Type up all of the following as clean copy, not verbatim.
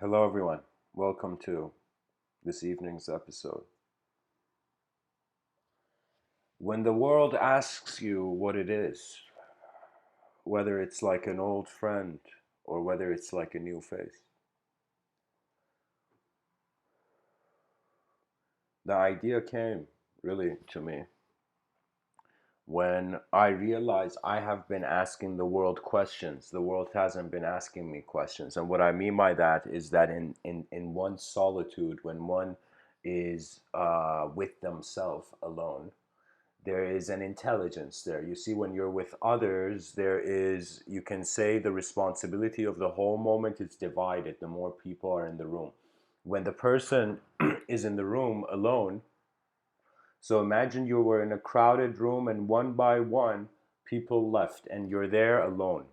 Hello, everyone. Welcome to this evening's episode. When the world asks you what it is, whether it's like an old friend or whether it's like a new face, the idea came really to me when I realized I have been asking the world questions. The world hasn't been asking me questions. And what I mean by that is that in one's solitude, when one is with themselves alone, there is an intelligence there. You see, when you're with others, there is, you can say, the responsibility of the whole moment is divided the more people are in the room. When the person is in the room alone, so imagine you were in a crowded room and one by one people left and you're there alone.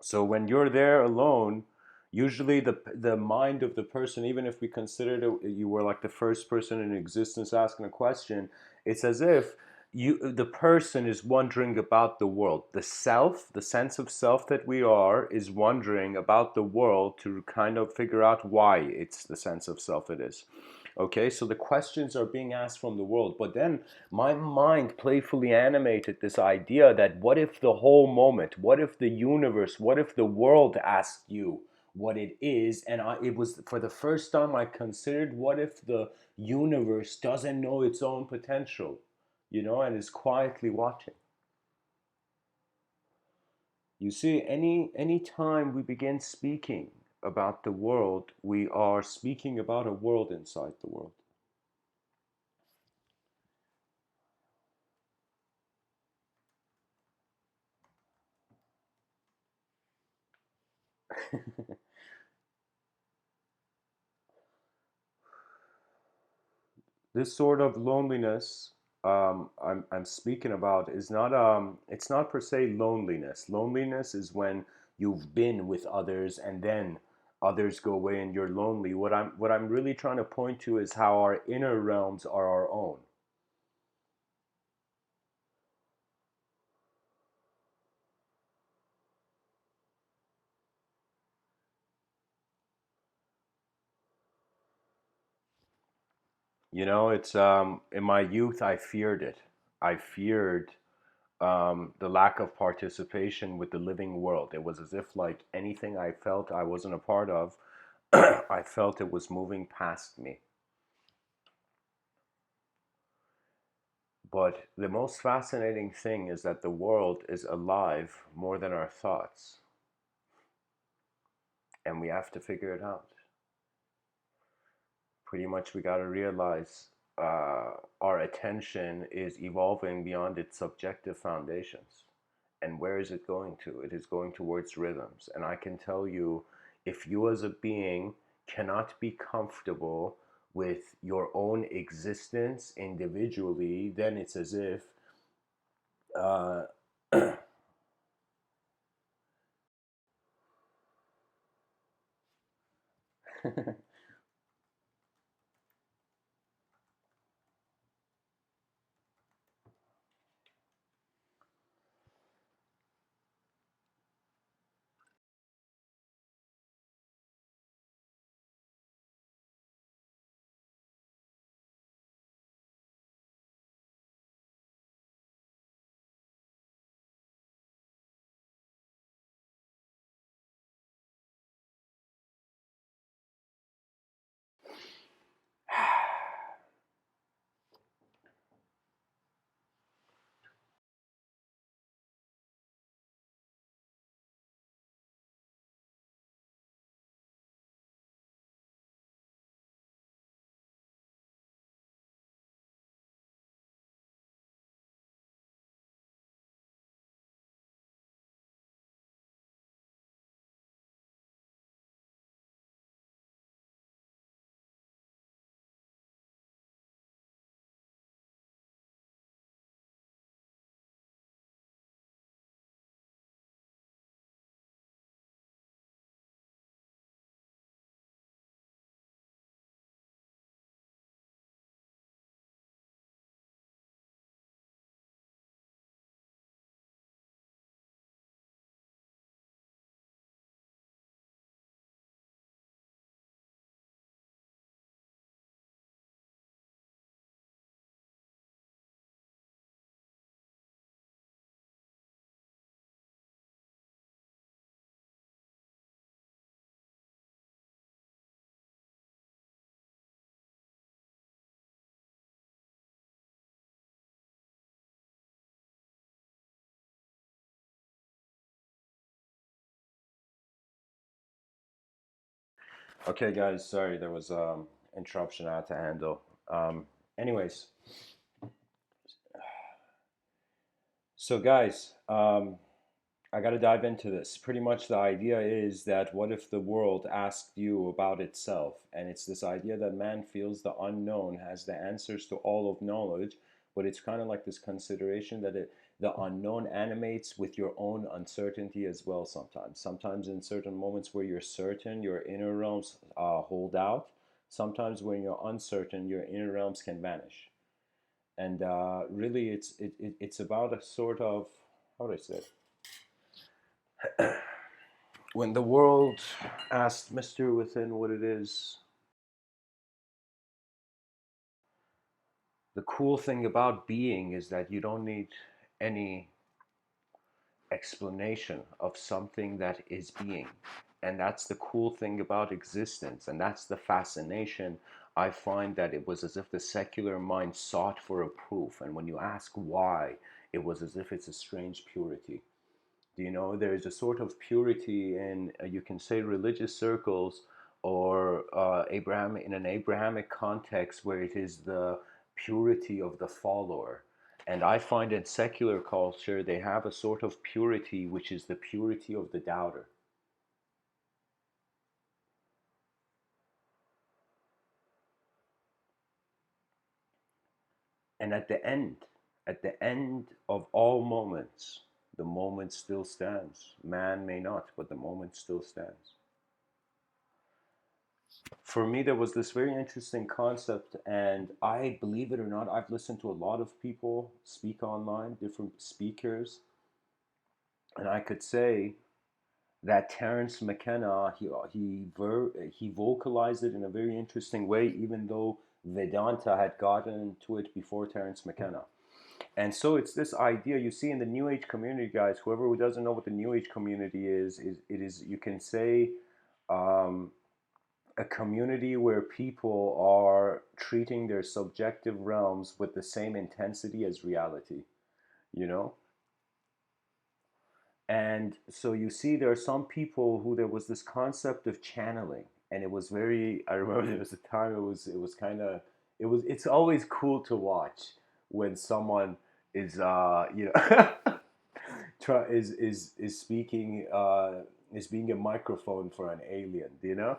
So when you're there alone, usually the mind of the person, even if we considered you were like the first person in existence asking a question, it's as if the person is wondering about the world. The self, the sense of self that we are, is wondering about the world to kind of figure out why it's the sense of self it is. Okay, so the questions are being asked from the world, but then my mind playfully animated this idea that what if the whole moment, what if the universe, what if the world asked you what it is? And it was for the first time I considered, what if the universe doesn't know its own potential, and is quietly watching. You see, any time we begin speaking about the world, we are speaking about a world inside the world. This sort of loneliness I'm speaking about is not it's not per se loneliness. Loneliness is when you've been with others and then others go away and you're lonely. What I'm really trying to point to is how our inner realms are our own. It's in my youth I feared it. I feared the lack of participation with the living world. It was as if like anything I felt I wasn't a part of, I felt it was moving past me. But the most fascinating thing is that the world is alive more than our thoughts, and we have to figure it out. Pretty much, we got to realize our attention is evolving beyond its subjective foundations. And where is it going to? It is going towards rhythms. And I can tell you, if you as a being cannot be comfortable with your own existence individually, then it's as if uh, Okay, guys, sorry, there was interruption I had to handle. Anyways, so guys, I got to dive into this. Pretty much the idea is that what if the world asked you about itself? And it's this idea that man feels the unknown has the answers to all of knowledge, but it's kind of like this consideration that the unknown animates with your own uncertainty as well sometimes. Sometimes in certain moments where you're certain, your inner realms hold out. Sometimes when you're uncertain, your inner realms can vanish. And really, it's about a sort of, how do I say it? When the world asked Mr. Within what it is, the cool thing about being is that you don't need any explanation of something that is being. And that's the cool thing about existence. And that's the fascination. I find that it was as if the secular mind sought for a proof. And when you ask why, it was as if it's a strange purity. Do you know, there is a sort of purity in, you can say, religious circles, or Abraham, in an Abrahamic context, where it is the purity of the follower. And I find in secular culture they have a sort of purity which is the purity of the doubter. And at the end of all moments, the moment still stands. Man may not, but the moment still stands. For me, there was this very interesting concept, and I, believe it or not, I've listened to a lot of people speak online, different speakers, and I could say that Terence McKenna, he vocalized it in a very interesting way, even though Vedanta had gotten into it before Terence McKenna. And so it's this idea you see in the New Age community, guys. Whoever who doesn't know what the New Age community is it is, you can say, um, a community where people are treating their subjective realms with the same intensity as reality, you know? And so you see, there are some people who there was this concept of channeling, and it was very. I remember there was a time it was kind of it's always cool to watch when someone is is speaking is being a microphone for an alien, do you know?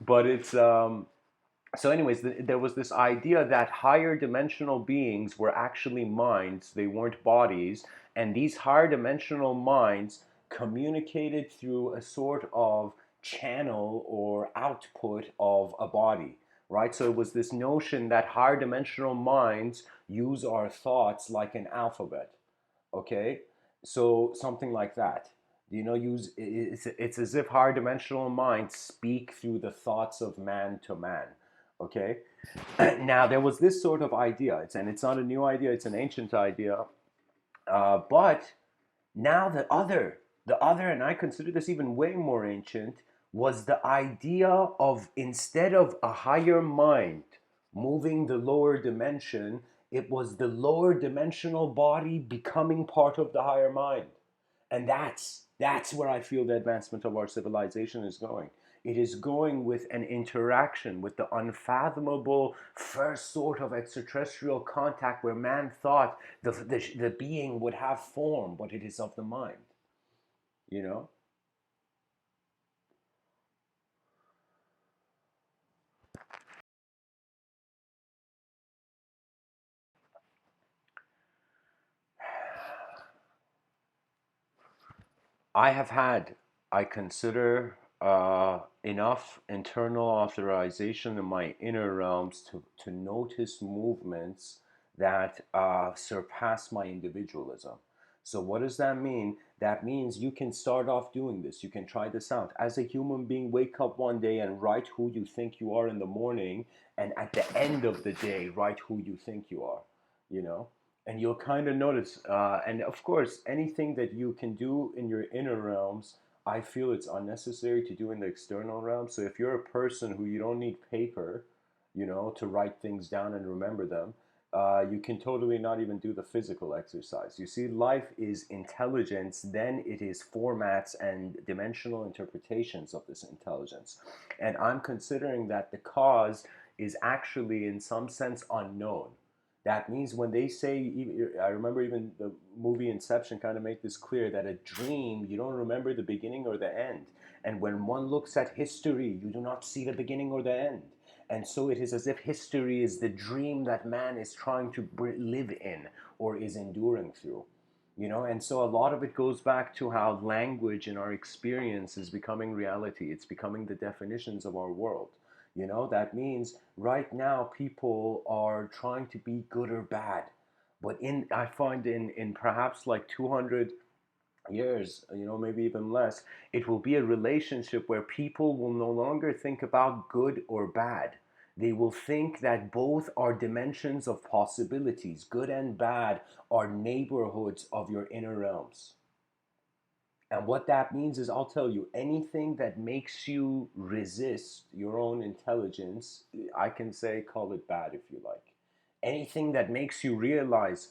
But it's so anyways, there was this idea that higher dimensional beings were actually minds, they weren't bodies, and these higher dimensional minds communicated through a sort of channel or output of a body, right? So it was this notion that higher dimensional minds use our thoughts like an alphabet, okay? So something like that. You know, use it's as if higher dimensional minds speak through the thoughts of man to man, okay? Now there was this sort of idea, and it's not a new idea, it's an ancient idea, but now the other, and I consider this even way more ancient, was the idea of, instead of a higher mind moving the lower dimension, it was the lower dimensional body becoming part of the higher mind. And that's where I feel the advancement of our civilization is going. It is going with an interaction with the unfathomable first sort of extraterrestrial contact, where man thought the being would have form, but it is of the mind, you know? I have had, I consider, enough internal authorization in my inner realms to notice movements that surpass my individualism. So, what does that mean? That means you can start off doing this. You can try this out. As a human being, wake up one day and write who you think you are in the morning, and at the end of the day, write who you think you are, you know? And you'll kind of notice, and of course, anything that you can do in your inner realms, I feel it's unnecessary to do in the external realm. So if you're a person who you don't need paper, to write things down and remember them, You can totally not even do the physical exercise. You see, life is intelligence, then it is formats and dimensional interpretations of this intelligence. And I'm considering that the cause is actually, in some sense, unknown. That means when they say, I remember even the movie Inception kind of made this clear that a dream, you don't remember the beginning or the end. And when one looks at history, you do not see the beginning or the end. And so it is as if history is the dream that man is trying to live in or is enduring through. And so a lot of it goes back to how language in our experience is becoming reality. It's becoming the definitions of our world. That means right now people are trying to be good or bad. But I find in perhaps like 200 years, maybe even less, it will be a relationship where people will no longer think about good or bad. They will think that both are dimensions of possibilities. Good and bad are neighborhoods of your inner realms. And what that means is, I'll tell you, anything that makes you resist your own intelligence, I can say call it bad if you like. Anything that makes you realize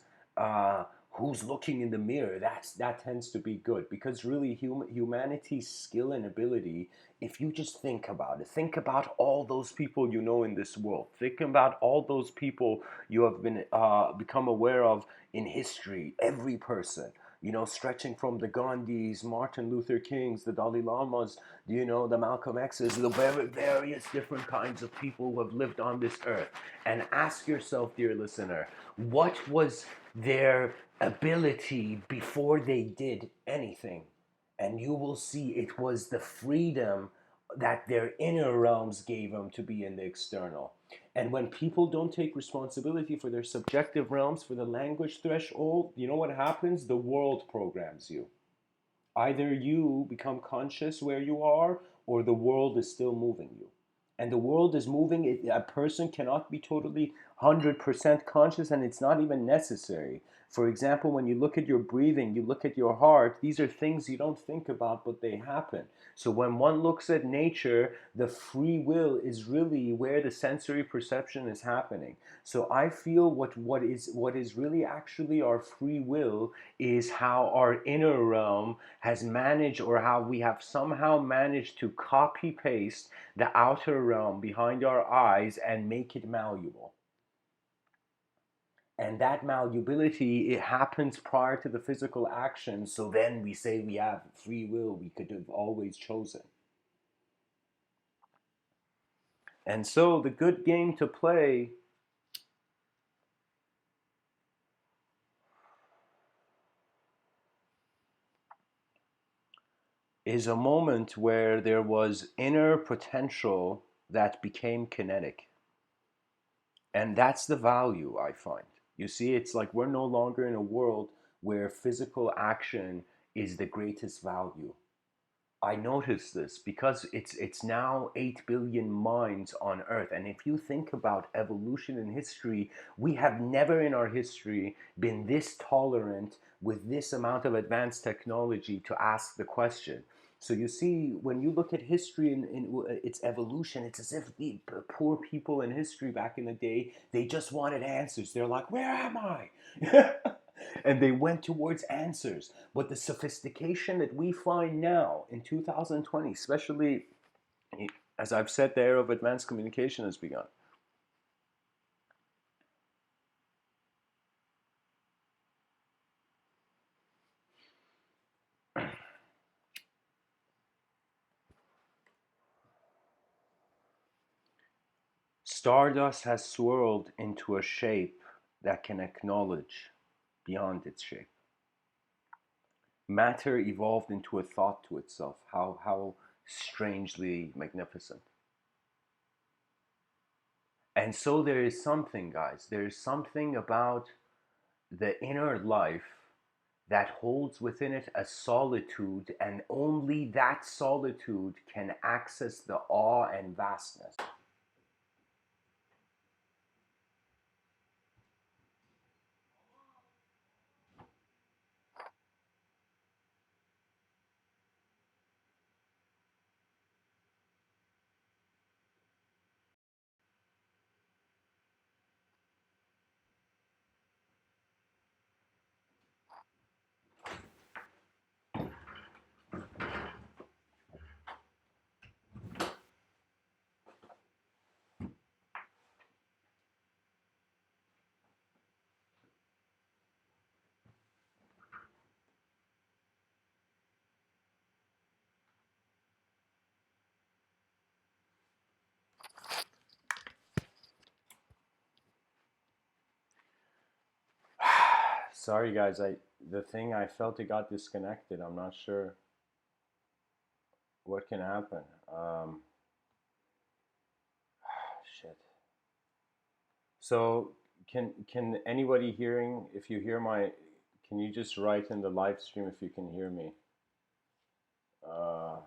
who's looking in the mirror, that tends to be good. Because really, humanity's skill and ability, if you just think about it, think about all those people you know in this world. Think about all those people you have been become aware of in history. Every person, stretching from the Gandhis, Martin Luther Kings, the Dalai Lamas, the Malcolm X's, the various different kinds of people who have lived on this earth. And ask yourself, dear listener, what was their ability before they did anything? And you will see it was the freedom that their inner realms gave them to be in the external. And when people don't take responsibility for their subjective realms, for the language threshold, you know what happens? The world programs you. Either you become conscious where you are, or the world is still moving you. And the world is moving. A person cannot be totally 100% conscious, and it's not even necessary. For example, when you look at your breathing, you look at your heart, these are things you don't think about, but they happen. So when one looks at nature, the free will is really where the sensory perception is happening. So I feel what is really actually our free will is how our inner realm has managed, or how we have somehow managed to copy paste the outer realm behind our eyes and make it malleable. And that malleability, it happens prior to the physical action. So then we say we have free will. We could have always chosen. And so the good game to play is a moment where there was inner potential that became kinetic. And that's the value I find. You see, it's like we're no longer in a world where physical action is the greatest value. I noticed this because it's now 8 billion minds on earth. And if you think about evolution in history, we have never in our history been this tolerant with this amount of advanced technology to ask the question. So you see, when you look at history in its evolution, it's as if the poor people in history back in the day, they just wanted answers. They're like, where am I? And they went towards answers. But the sophistication that we find now in 2020, especially as I've said, the era of advanced communication has begun. Stardust has swirled into a shape that can acknowledge beyond its shape. Matter evolved into a thought to itself. How strangely magnificent. And so there is something, guys, there is something about the inner life that holds within it a solitude, and only that solitude can access the awe and vastness. Sorry guys, I felt it got disconnected. I'm not sure what can happen. Shit. So can anybody hearing, if you hear my, can you just write in the live stream if you can hear me? Uh,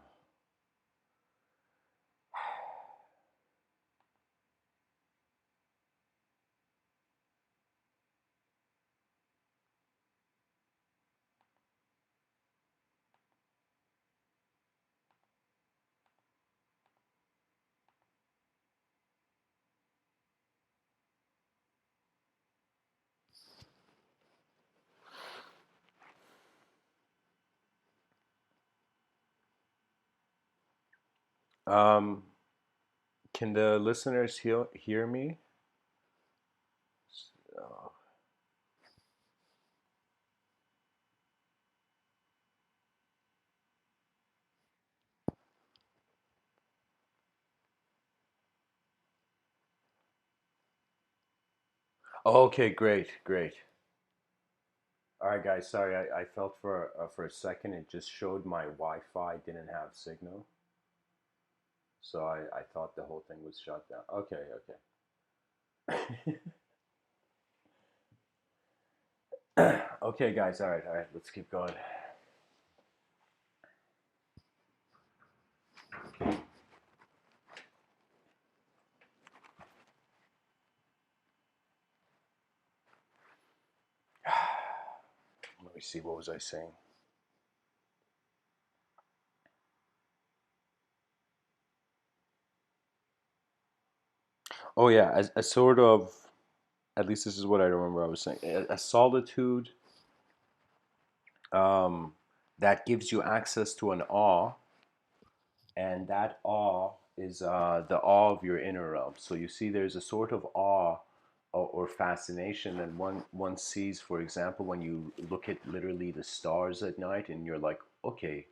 um, can the listeners hear me? Uh, okay, great, great. All right, guys. Sorry, I felt for a second it just showed my Wi-Fi didn't have signal, so I thought the whole thing was shut down. Okay, okay. Okay, guys. All right. Let's keep going. Let me see. What was I saying? Oh yeah, a sort of. At least this is what I remember. I was saying a solitude um, that gives you access to an awe, and that awe is the awe of your inner realm. So you see, there's a sort of awe or fascination that one sees. For example, when you look at literally the stars at night, and you're like, okay,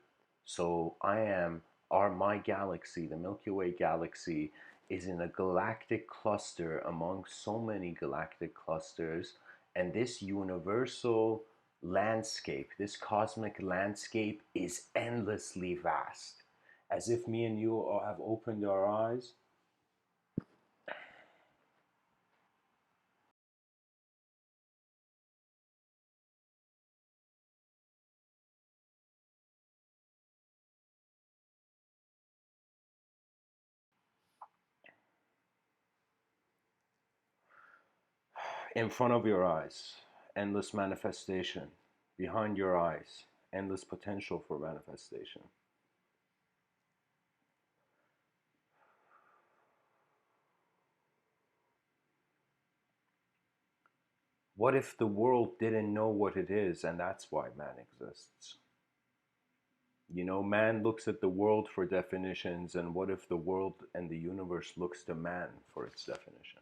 so I am, our my galaxy, the Milky Way galaxy, is in a galactic cluster among so many galactic clusters, and this universal landscape, this cosmic landscape, is endlessly vast, as if me and you all have opened our eyes. In front of your eyes, endless manifestation. Behind your eyes, endless potential for manifestation. What if the world didn't know what it is, and that's why man exists? Man looks at the world for definitions, and what if the world and the universe looks to man for its definition?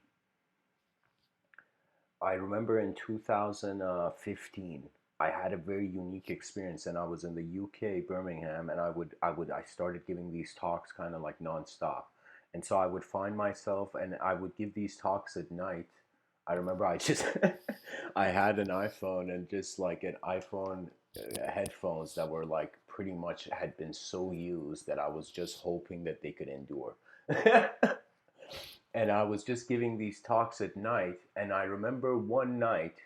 I remember in 2015, I had a very unique experience, and I was in the UK, Birmingham, and I started giving these talks kind of like nonstop, and so I would find myself, and I would give these talks at night. I remember I just I had an iPhone, and just like an iPhone headphones that were like pretty much had been so used that I was just hoping that they could endure. And I was just giving these talks at night, and I remember one night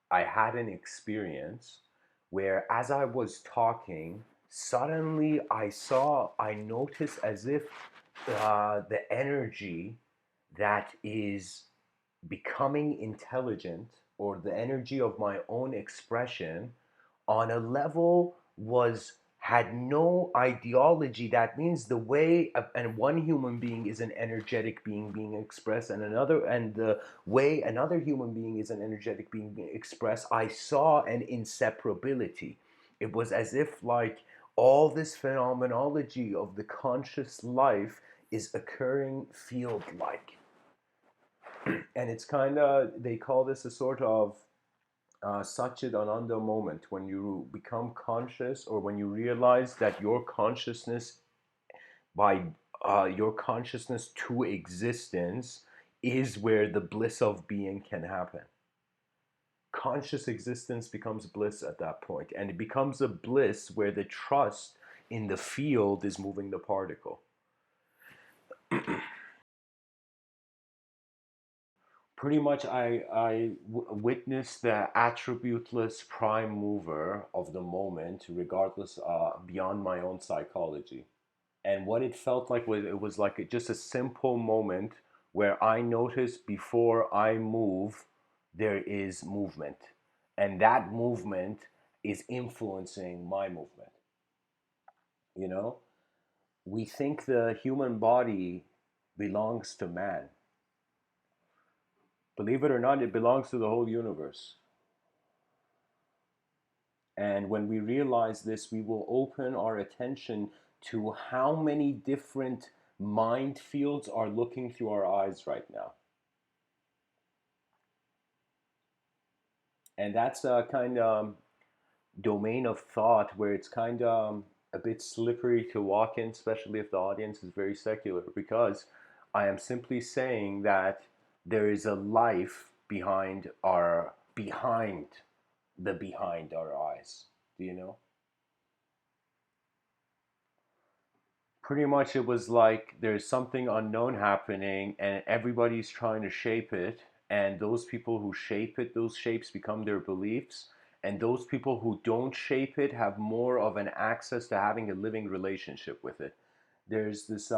I had an experience where, as I was talking, suddenly I noticed as if the energy that is becoming intelligent, or the energy of my own expression, on a level was had no ideology. That means the way and one human being is an energetic being expressed, and the way another human being is an energetic being expressed, I saw an inseparability. It was as if like all this phenomenology of the conscious life is occurring field like, and it's kind of, they call this a sort of Satchit Ananda moment, when you become conscious, or when you realize that your consciousness, by your consciousness to existence, is where the bliss of being can happen. Conscious existence becomes bliss at that point, and it becomes a bliss where the trust in the field is moving the particle. Pretty much, witnessed the attributeless prime mover of the moment, regardless, beyond my own psychology. And what it felt like was, it was like just a simple moment where I noticed before I move, there is movement, and that movement is influencing my movement. You know, we think the human body belongs to man. Believe it or not, it belongs to the whole universe. And when we realize this, we will open our attention to how many different mind fields are looking through our eyes right now. And that's a kind of domain of thought where it's kind of a bit slippery to walk in, especially if the audience is very secular, because I am simply saying that there is a life behind our eyes. Do you know? Pretty much it was like there's something unknown happening and everybody's trying to shape it, and those people who shape it, those shapes become their beliefs, and those people who don't shape it have more of an access to having a living relationship with it. There's this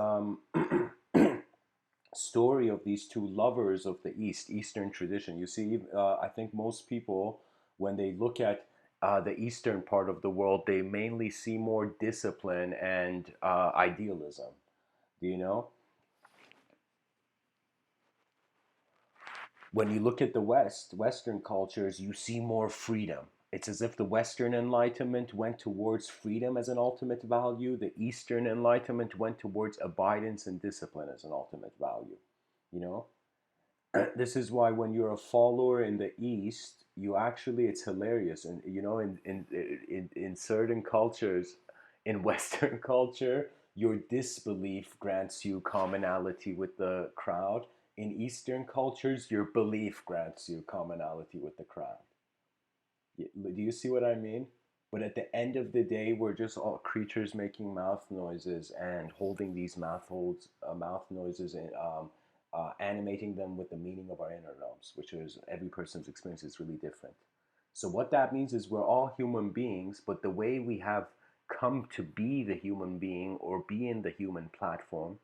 story of these two lovers of the Eastern tradition. You see, I think most people, when they look at the Eastern part of the world, they mainly see more discipline and idealism. Do you know? When you look at the Western cultures, you see more freedom. It's as if the Western Enlightenment went towards freedom as an ultimate value. The Eastern Enlightenment went towards abidance and discipline as an ultimate value. You know, this is why when you're a follower in the East, you actually, it's hilarious, and you know, in certain cultures, in Western culture, your disbelief grants you commonality with the crowd. In Eastern cultures, your belief grants you commonality with the crowd. Do you see what I mean? But at the end of the day, we're just all creatures making mouth noises and holding these mouth noises and animating them with the meaning of our inner realms, which is every person's experience is really different. So what that means is we're all human beings, but the way we have come to be the human being or be in the human platform,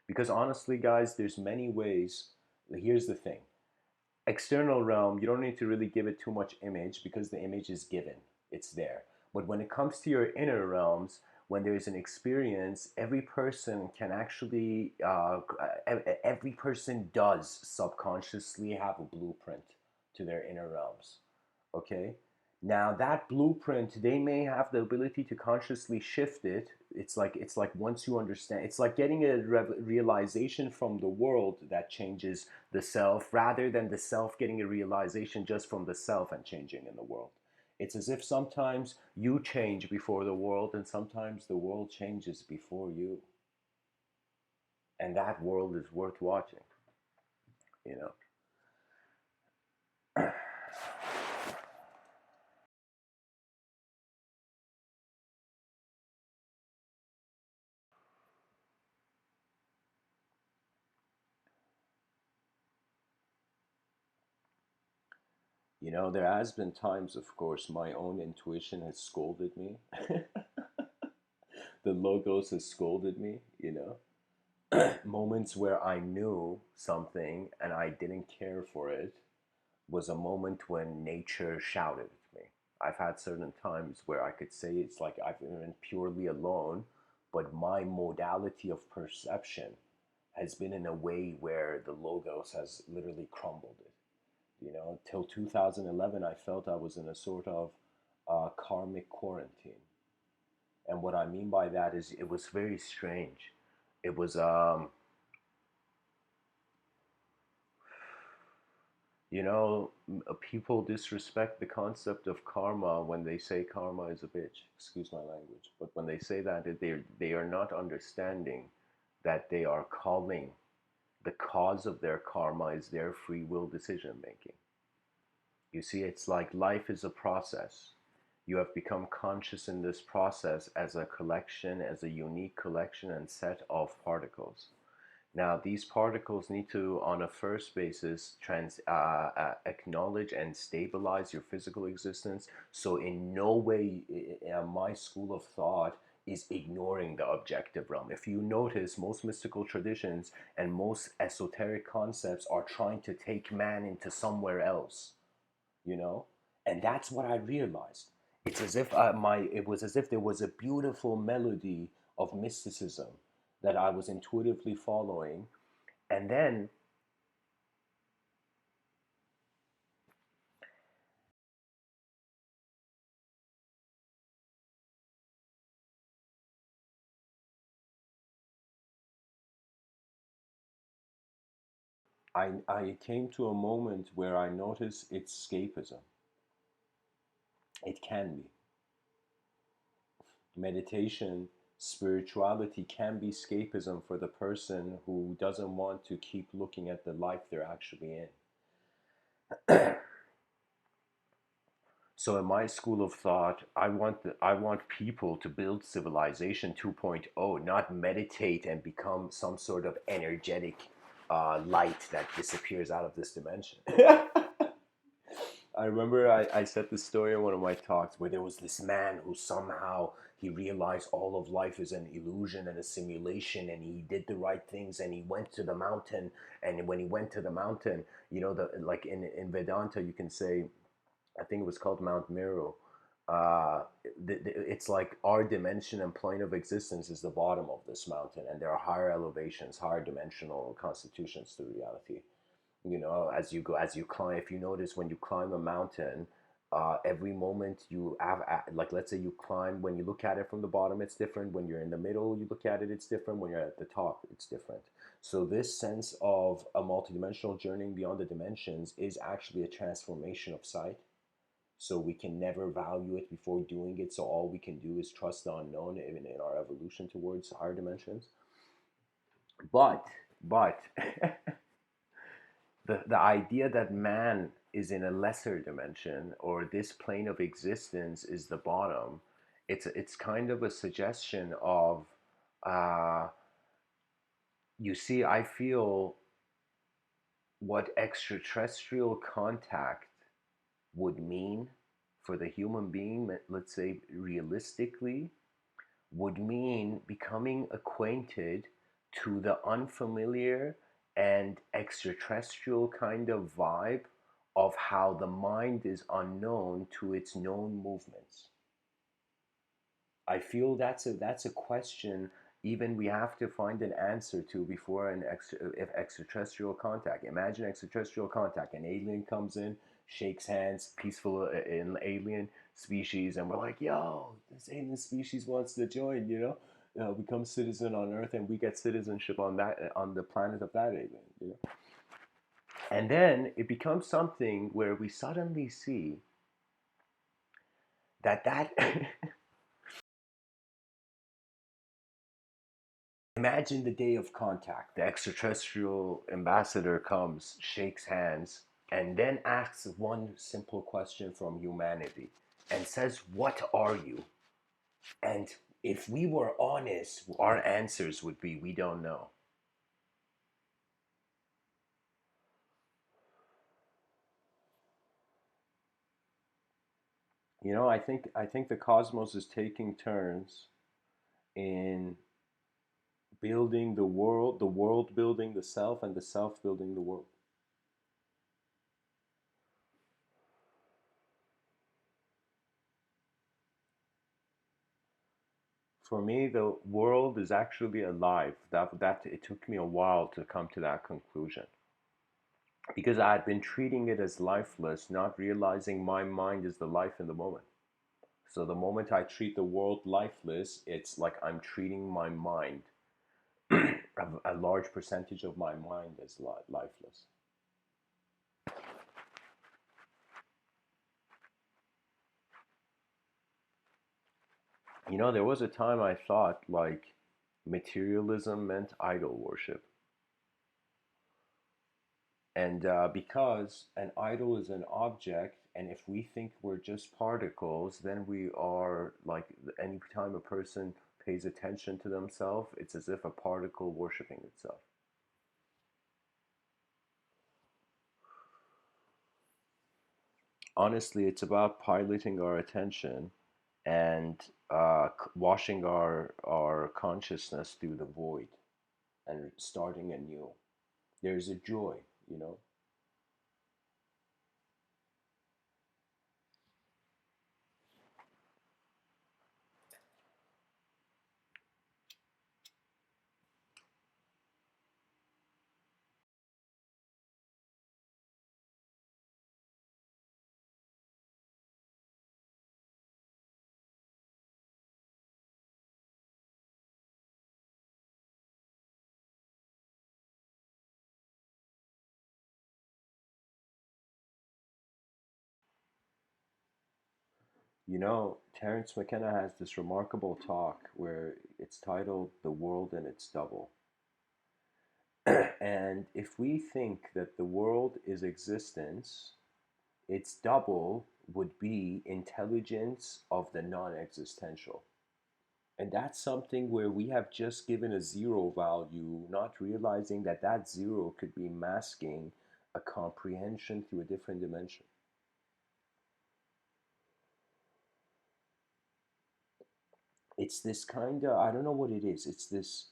because honestly, guys, there's many ways. Here's the thing: external realm, you don't need to really give it too much image because the image is given, it's there. But when it comes to your inner realms, when there's an experience, every person can actually every person does subconsciously have a blueprint to their inner realms. Okay, now that blueprint, they may have the ability to consciously shift it. It's like once you understand, it's like getting a realization from the world that changes the self, rather than the self getting a realization just from the self and changing in the world. It's as if sometimes you change before the world, and sometimes the world changes before you, and that world is worth watching. You know. You know, there has been times, of course, my own intuition has scolded me. The logos has scolded me, you know. Moments where I knew something and I didn't care for it was a moment when nature shouted at me. I've had certain times where I could say it's like I've been purely alone, but my modality of perception has been in a way where the logos has literally crumbled it. You know, till 2011, I felt I was in a sort of karmic quarantine. And what I mean by that is it was very strange. It was, you know, people disrespect the concept of karma when they say karma is a bitch. Excuse my language. But when they say that, they are not understanding that they are calling the cause of their karma is their free will decision making. You see, it's like life is a process. You have become conscious in this process as a collection, as a unique collection and set of particles. Now, these particles need to, on a first basis, acknowledge and stabilize your physical existence. So, in no way, my school of thought is ignoring the objective realm. If you notice, most mystical traditions and most esoteric concepts are trying to take man into somewhere else, you know, and that's what I realized. It's as if it was as if there was a beautiful melody of mysticism that I was intuitively following, and then I came to a moment where I noticed it's escapism. It can be meditation. Spirituality can be escapism for the person who doesn't want to keep looking at the life they're actually in. So in my school of thought, I want people to build civilization 2.0, not meditate and become some sort of energetic light that disappears out of this dimension. I remember I said this story in one of my talks where there was this man who somehow he realized all of life is an illusion and a simulation, and he did the right things, and he went to the mountain. And when he went to the mountain, you know, the like in Vedanta you can say, I think it was called Mount Meru. It's like our dimension and plane of existence is the bottom of this mountain, and there are higher elevations, higher dimensional constitutions to reality. You know, as you go, as you climb, if you notice when you climb a mountain, every moment you have, like let's say you climb, when you look at it from the bottom, it's different. When you're in the middle, you look at it, it's different. When you're at the top, it's different. So this sense of a multidimensional journeying beyond the dimensions is actually a transformation of sight, so we can never value it before doing it. So all we can do is trust the unknown, even in our evolution towards higher dimensions. But the idea that man is in a lesser dimension, or this plane of existence is the bottom, it's kind of a suggestion of, uh, you see, I feel what extraterrestrial contact would mean for the human being, let's say realistically, would mean becoming acquainted to the unfamiliar and extraterrestrial kind of vibe of how the mind is unknown to its known movements. I feel that's a question even we have to find an answer to before if extraterrestrial contact. Imagine extraterrestrial contact. An alien comes in, shakes hands, peaceful in alien species, and we're like, "Yo, this alien species wants to join," become citizen on Earth, and we get citizenship on that on the planet of that alien. And then it becomes something where we suddenly see that imagine the day of contact. The extraterrestrial ambassador comes, shakes hands, and then asks one simple question from humanity and says, "What are you?" And if we were honest, our answers would be, "We don't know." I think the cosmos is taking turns in building the world building the self, and the self building the world. For me, the world is actually alive. That it took me a while to come to that conclusion because I had been treating it as lifeless, not realizing my mind is the life in the moment. So the moment I treat the world lifeless, it's like I'm treating my mind, a large percentage of my mind as lifeless. There was a time I thought like materialism meant idol worship. And because an idol is an object, and if we think we're just particles, then we are like, anytime a person pays attention to themselves, it's as if a particle worshiping itself. Honestly, it's about piloting our attention and washing our consciousness through the void and starting anew. There's a joy, you know. You know, Terence McKenna has this remarkable talk where it's titled "The World and Its Double." And if we think that the world is existence, its double would be intelligence of the non existential. And that's something where we have just given a zero value, not realizing that that zero could be masking a comprehension through a different dimension. It's this kind of, I don't know what it is. It's this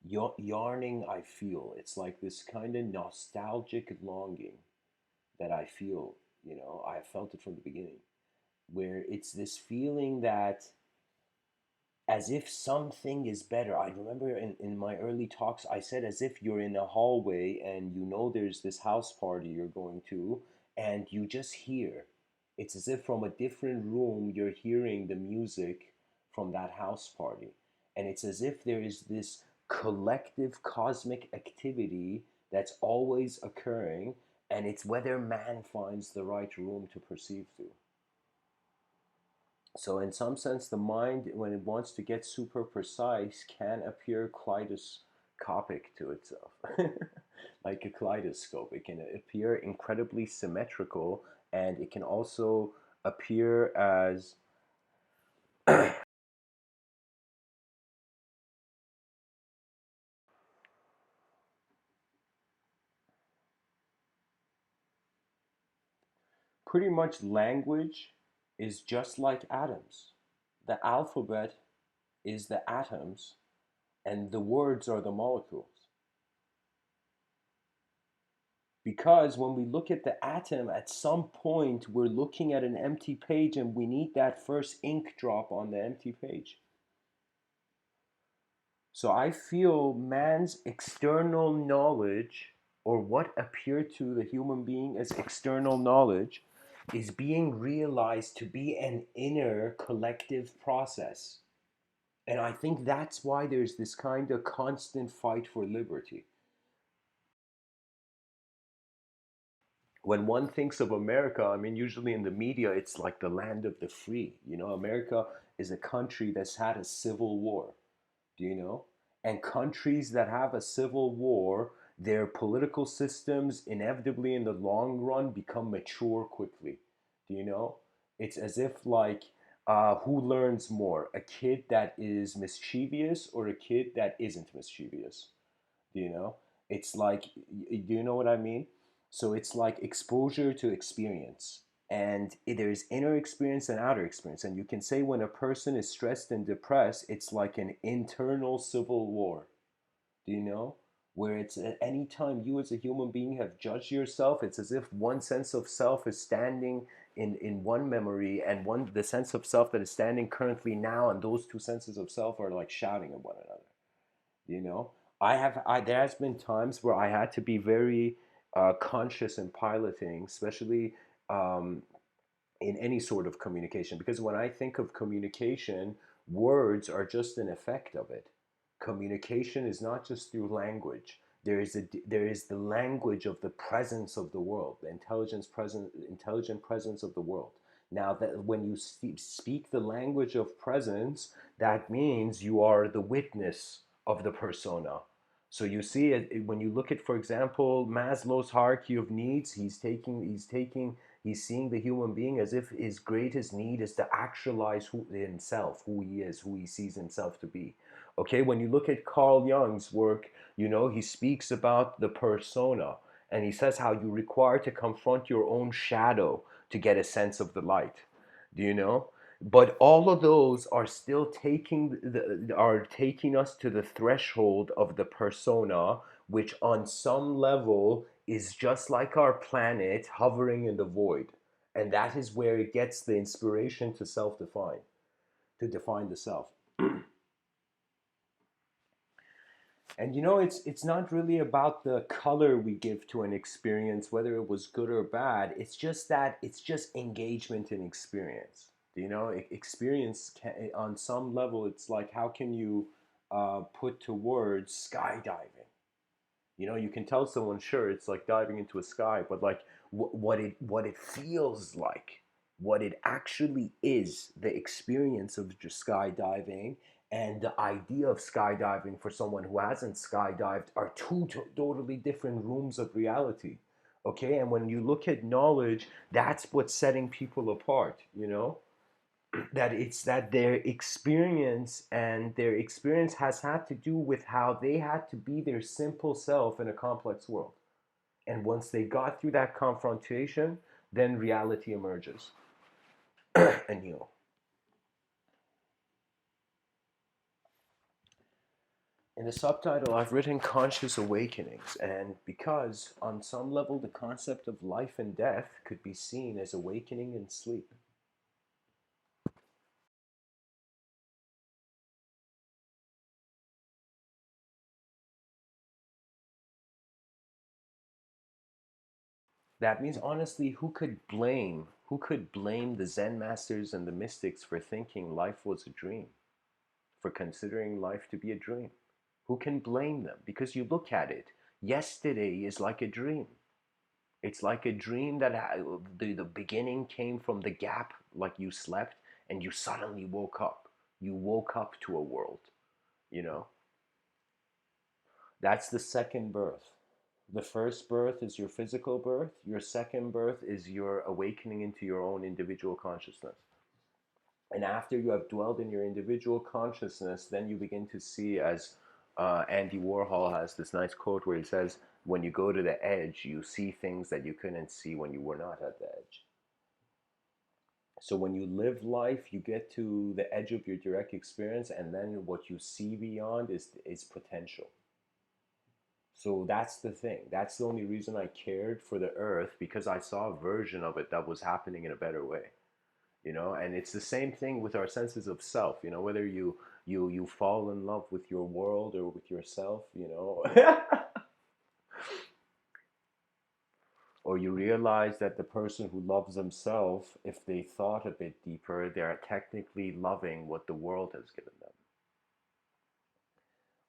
yarning I feel. It's like this kind of nostalgic longing that I feel. You know, I have felt it from the beginning, where it's this feeling that as if something is better. I remember in my early talks, I said as if you're in a hallway and you know there's this house party you're going to, and you just hear. It's as if from a different room you're hearing the music from that house party. And it's as if there is this collective cosmic activity that's always occurring, and it's whether man finds the right room to perceive through. So, in some sense, the mind, when it wants to get super precise, can appear kaleidoscopic to itself, like a kaleidoscope. It can appear incredibly symmetrical, and it can also appear as pretty much language is just like atoms. The alphabet is the atoms, and the words are the molecules. Because when we look at the atom, at some point we're looking at an empty page and we need that first ink drop on the empty page. So I feel man's external knowledge, or what appeared to the human being as external knowledge, is being realized to be an inner collective process. And I think that's why there's this kind of constant fight for liberty. When one thinks of America, I mean, usually in the media, it's like the land of the free. You know, America is a country that's had a civil war. Do you know? And countries that have a civil war, their political systems inevitably in the long run become mature quickly. Do you know? It's as if like who learns more, a kid that is mischievous or a kid that isn't mischievous? You know, it's like, do you know what I mean? So it's like exposure to experience, and there's inner experience and outer experience. And you can say when a person is stressed and depressed, it's like an internal civil war. Do you know? Where it's at any time you as a human being have judged yourself, it's as if one sense of self is standing in one memory, and one the sense of self that is standing currently now, and those two senses of self are like shouting at one another. You know, I there has been times where I had to be very conscious in piloting, especially um, in any sort of communication, because when I think of communication, words are just an effect of it. Communication is not just through language. There is the language of the presence of the world, the intelligent presence of the world. Now that when you speak the language of presence, that means you are the witness of the persona. So you see it when you look at, for example, Maslow's hierarchy of needs. He's seeing the human being as if his greatest need is to actualize himself, who he is, who he sees himself to be. Okay, when you look at Carl Jung's work, he speaks about the persona, and he says how you require to confront your own shadow to get a sense of the light. Do you know? But all of those are still taking us to the threshold of the persona, which on some level is just like our planet hovering in the void. And that is where it gets the inspiration to self-define, to define the self. And it's not really about the color we give to an experience, whether it was good or bad. It's just engagement in experience. Experience on some level, it's like, how can you put to words skydiving? You can tell someone, sure, it's like diving into a sky, but like what it feels like, what it actually is, the experience of just skydiving and the idea of skydiving for someone who hasn't skydived are two totally different rooms of reality. Okay, and when you look at knowledge, that's what's setting people apart. That it's that their experience has had to do with how they had to be their simple self in a complex world. And once they got through that confrontation, then reality emerges. And in the subtitle, I've written conscious awakenings, and because on some level the concept of life and death could be seen as awakening in sleep. That means, honestly, who could blame the Zen masters and the mystics for thinking life was a dream, for considering life to be a dream? Who can blame them? Because you look at it, yesterday is like a dream. It's like a dream that the beginning came from the gap, like you slept and you suddenly woke up. You woke up to a world, you know? That's the second birth. The first birth is your physical birth. Your second birth is your awakening into your own individual consciousness. And after you have dwelled in your individual consciousness, then you begin to see, as Andy Warhol has this nice quote where he says, when you go to the edge, you see things that you couldn't see when you were not at the edge. So when you live life, you get to the edge of your direct experience, and then what you see beyond is potential. So that's the thing. That's the only reason I cared for the earth, because I saw a version of it that was happening in a better way. And it's the same thing with our senses of self. Whether you fall in love with your world or with yourself. Or you realize that the person who loves themselves, if they thought a bit deeper, they're technically loving what the world has given them.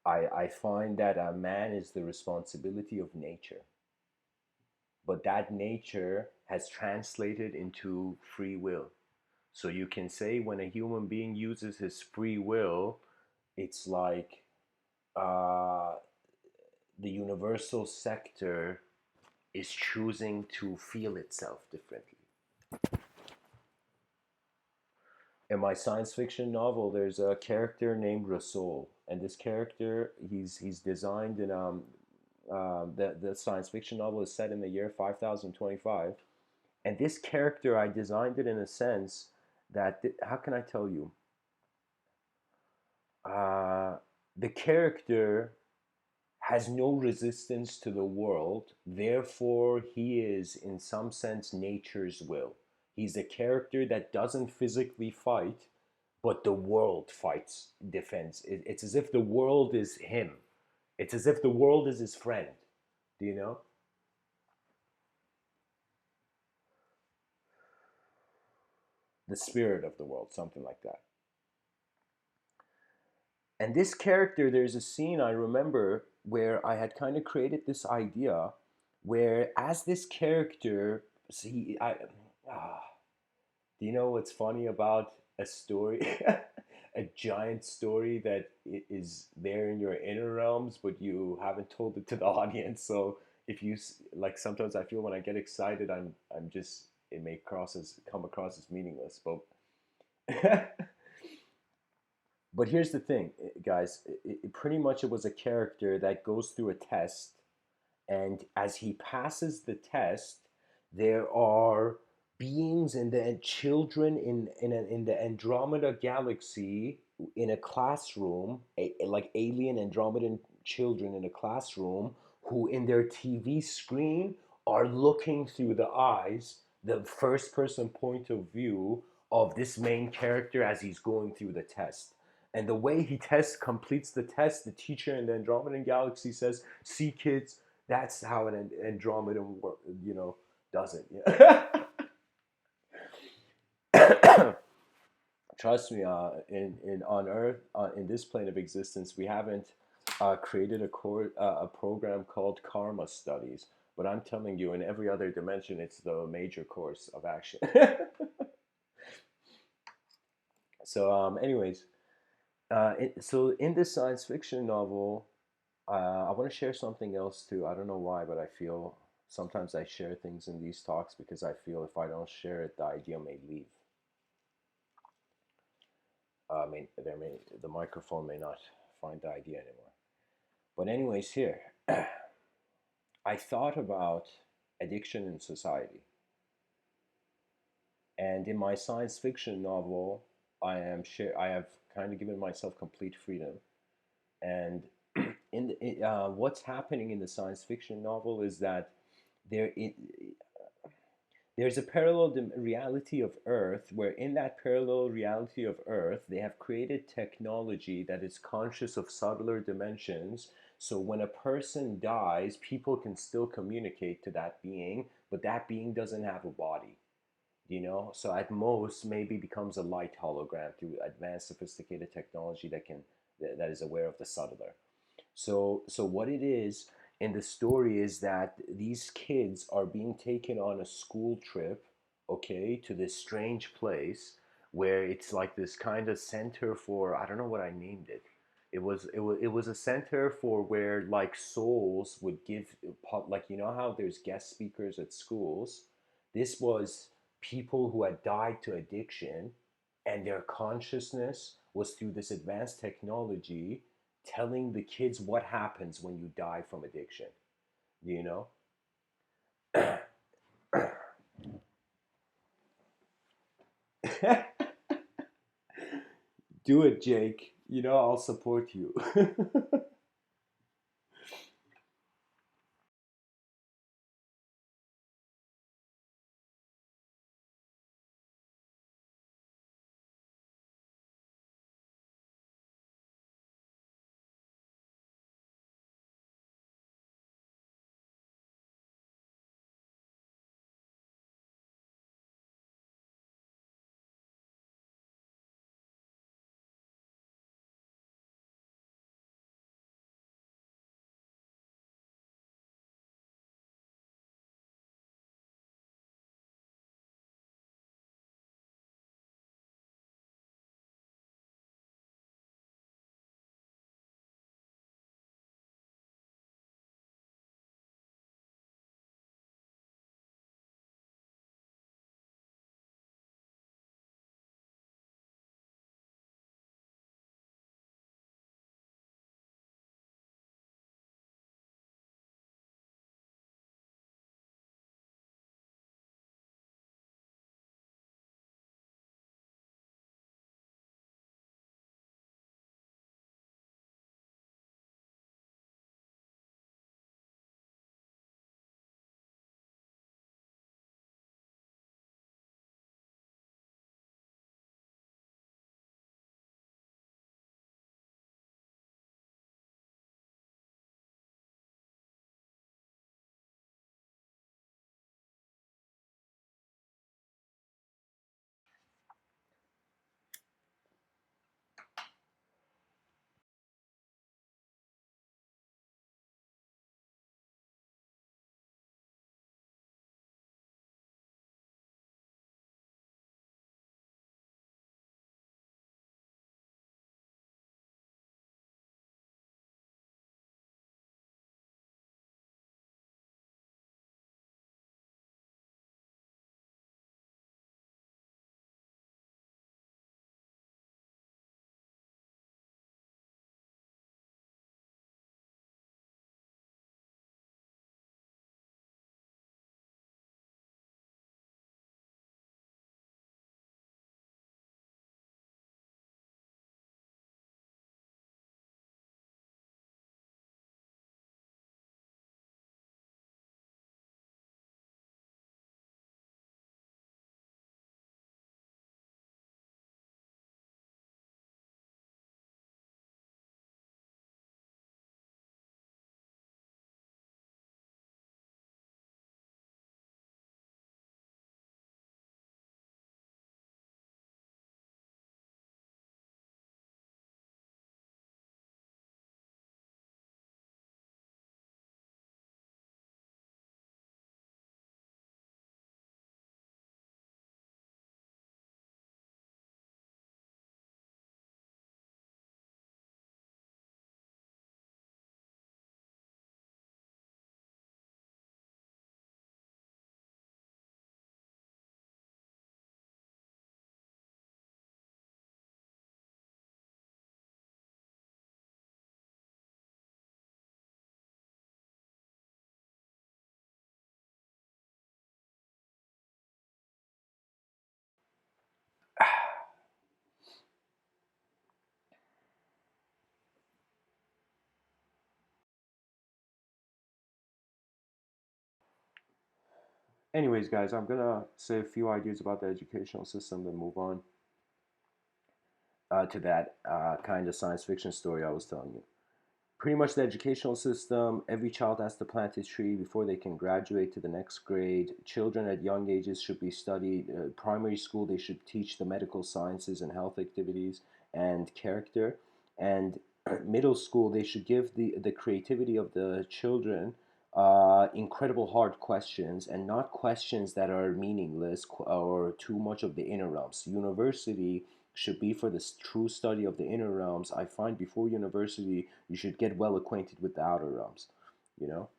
I find that a man is the responsibility of nature, but that nature has translated into free will. So you can say when a human being uses his free will, it's like uh, the universal sector is choosing to feel itself differently. In my science fiction novel, there's a character named Rasoul, and this character, he's designed in the science fiction novel is set in the year 5025, and this character, I designed it in a sense that how can I tell you? Uh, the character has no resistance to the world, therefore, he is, in some sense, nature's will. He's a character that doesn't physically fight, but the world fights, defends. It's as if the world is him, it's as if the world is his friend. Do you know? The spirit of the world, something like that. And this character, there's a scene I remember where I had kind of created this idea where, as this character, ah, do you know what's funny about a story? a giant story that is there in your inner realms, but you haven't told it to the audience. So if you like, sometimes I feel when I get excited, I'm just, it may come across as meaningless, but but here's the thing, guys. Pretty much it was a character that goes through a test, and as he passes the test, there are beings and the children in the Andromeda galaxy in a classroom, like alien Andromedan children in a classroom, who in their TV screen are looking through the eyes, the first person point of view of this main character as he's going through the test. And the way he completes the test, the teacher in the Andromedan galaxy says, "See, kids, that's how an Andromedan, does it." Yeah. Trust me, in on Earth, in this plane of existence, we haven't created a program called Karma Studies. But I'm telling you, in every other dimension, it's the major course of action. So, anyways, so in this science fiction novel, I want to share something else too. I don't know why, but I feel sometimes I share things in these talks because I feel if I don't share it, the idea may leave. I mean, the microphone may not find the idea anymore. But anyways, here I thought about addiction in society, and in my science fiction novel, I have kind of given myself complete freedom. And what's happening in the science fiction novel is that there it, there's a parallel reality of Earth where, in that parallel reality of Earth, they have created technology that is conscious of subtler dimensions. So when a person dies, people can still communicate to that being, but that being doesn't have a body. So at most maybe becomes a light hologram through advanced sophisticated technology that is aware of the subtler. So what it is in the story is that these kids are being taken on a school trip, okay, to this strange place where it's like this kind of center for, I don't know what I named it. It was a center for where like souls would give, like, how there's guest speakers at schools. This was people who had died to addiction, and their consciousness was through this advanced technology telling the kids what happens when you die from addiction. You know? Do it, Jake. I'll support you. Anyways, guys, I'm gonna say a few ideas about the educational system, then move on to that kind of science fiction story I was telling you. Pretty much the educational system, every child has to plant a tree before they can graduate to the next grade. Children at young ages should be studied. Primary school, they should teach the medical sciences and health activities and character. And middle school, they should give the creativity of the children incredible hard questions, and not questions that are meaningless or too much of the inner realms. University should be for the true study of the inner realms. I find before university, you should get well acquainted with the outer realms, you know?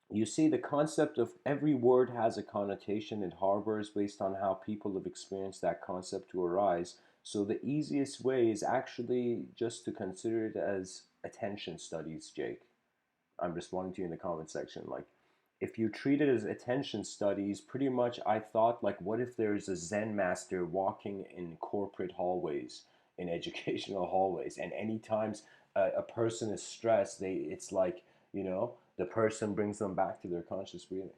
You see, the concept of every word has a connotation it harbors based on how people have experienced that concept to arise. So the easiest way is actually just to consider it as attention studies, Jake. I'm responding to you in the comment section. Like, if you treat it as attention studies, pretty much I thought, like, what if there's a Zen master walking in corporate hallways, in educational hallways, and any times a person is stressed, it's like, the person brings them back to their conscious breathing.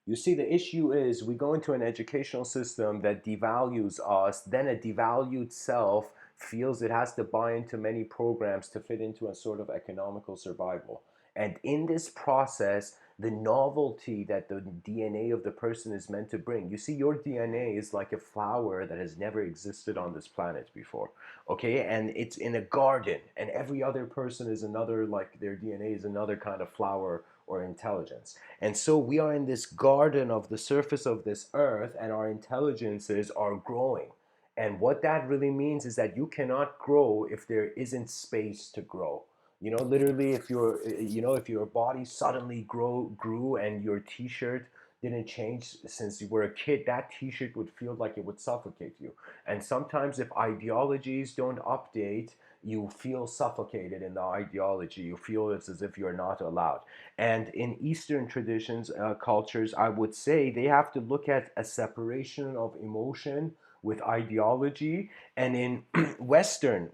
You see, the issue is we go into an educational system that devalues us, then a devalued self feels it has to buy into many programs to fit into a sort of economical survival. And in this process, the novelty that the DNA of the person is meant to bring. You see, your DNA is like a flower that has never existed on this planet before. Okay, and it's in a garden, and every other person is another, like their DNA is another kind of flower or intelligence. And so we are in this garden of the surface of this earth, and our intelligences are growing. And what that really means is that you cannot grow if there isn't space to grow. Literally, if your body suddenly grew and your t-shirt didn't change since you were a kid, that t-shirt would feel like it would suffocate you. And sometimes if ideologies don't update, you feel suffocated in the ideology. You feel it's as if you're not allowed. And in Eastern traditions, cultures, I would say they have to look at a separation of emotion with ideology. And in Western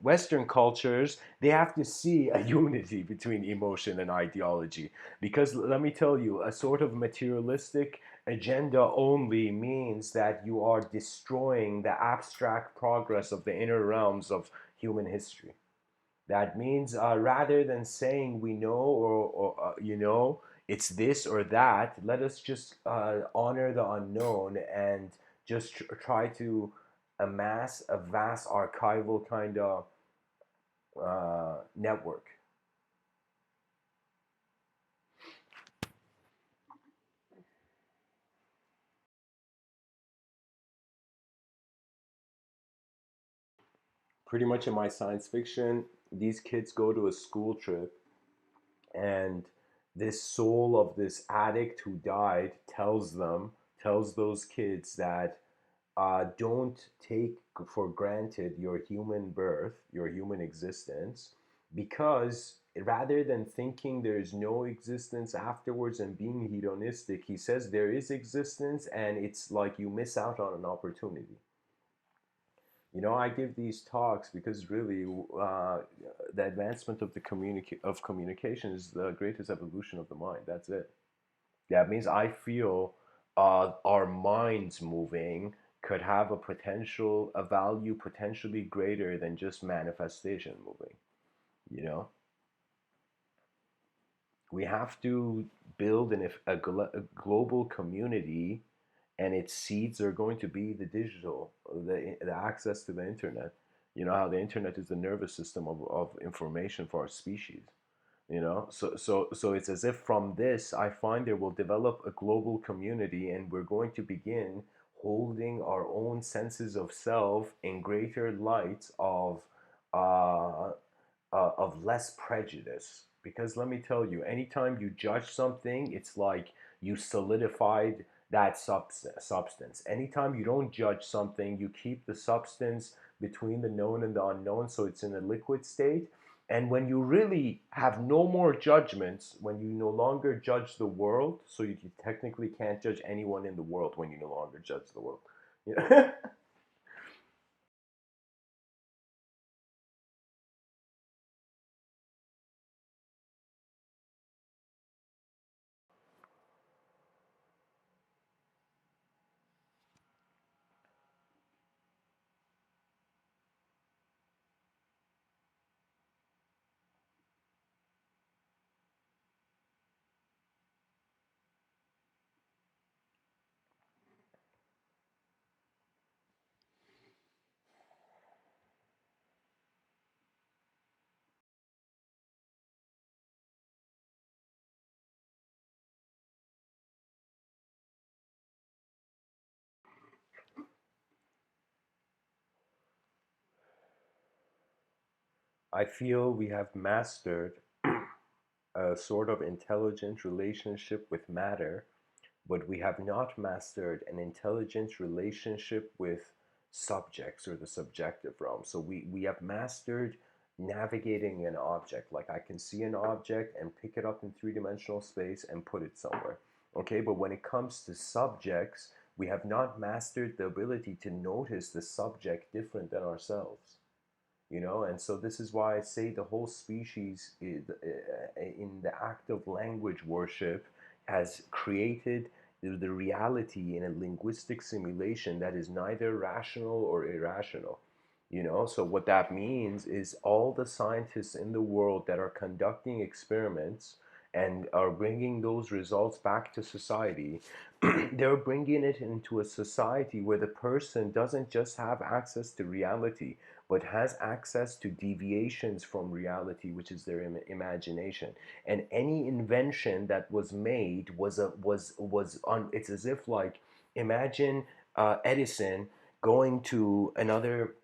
cultures, they have to see a unity between emotion and ideology. Because let me tell you, a sort of materialistic agenda only means that you are destroying the abstract progress of the inner realms of human history. That means rather than saying we know, or it's this or that, let us just honor the unknown and just try to amass a vast archival kind of network. Pretty much in my science fiction, these kids go to a school trip, and this soul of this addict who died tells those kids that don't take for granted your human birth, your human existence, because rather than thinking there's no existence afterwards and being hedonistic, he says there is existence, and it's like you miss out on an opportunity. I give these talks because really, the advancement of communication is the greatest evolution of the mind. That's it. That means I feel our minds moving could have a value potentially greater than just manifestation moving. You know, we have to build a global community, and its seeds are going to be the digital, the access to the internet. You know how the internet is the nervous system of information for our species. So it's as if from this I find there will develop a global community, and we're going to begin holding our own senses of self in greater light uh, of less prejudice. Because let me tell you, anytime you judge something, it's like you solidified that substance. Anytime you don't judge something, you keep the substance between the known and the unknown, so it's in a liquid state. And when you really have no more judgments, when you no longer judge the world, so you technically can't judge anyone in the world when you no longer judge the world. I feel we have mastered a sort of intelligent relationship with matter, but we have not mastered an intelligent relationship with subjects or the subjective realm. So we have mastered navigating an object. Like I can see an object and pick it up in three-dimensional space and put it somewhere. Okay, but when it comes to subjects, we have not mastered the ability to notice the subject different than ourselves. And so this is why I say the whole species in the act of language worship has created the reality in a linguistic simulation that is neither rational or irrational. So what that means is all the scientists in the world that are conducting experiments and are bringing those results back to society, they're bringing it into a society where the person doesn't just have access to reality, but has access to deviations from reality, which is their imagination. And any invention that was made was on. It's as if, like, imagine Edison going to another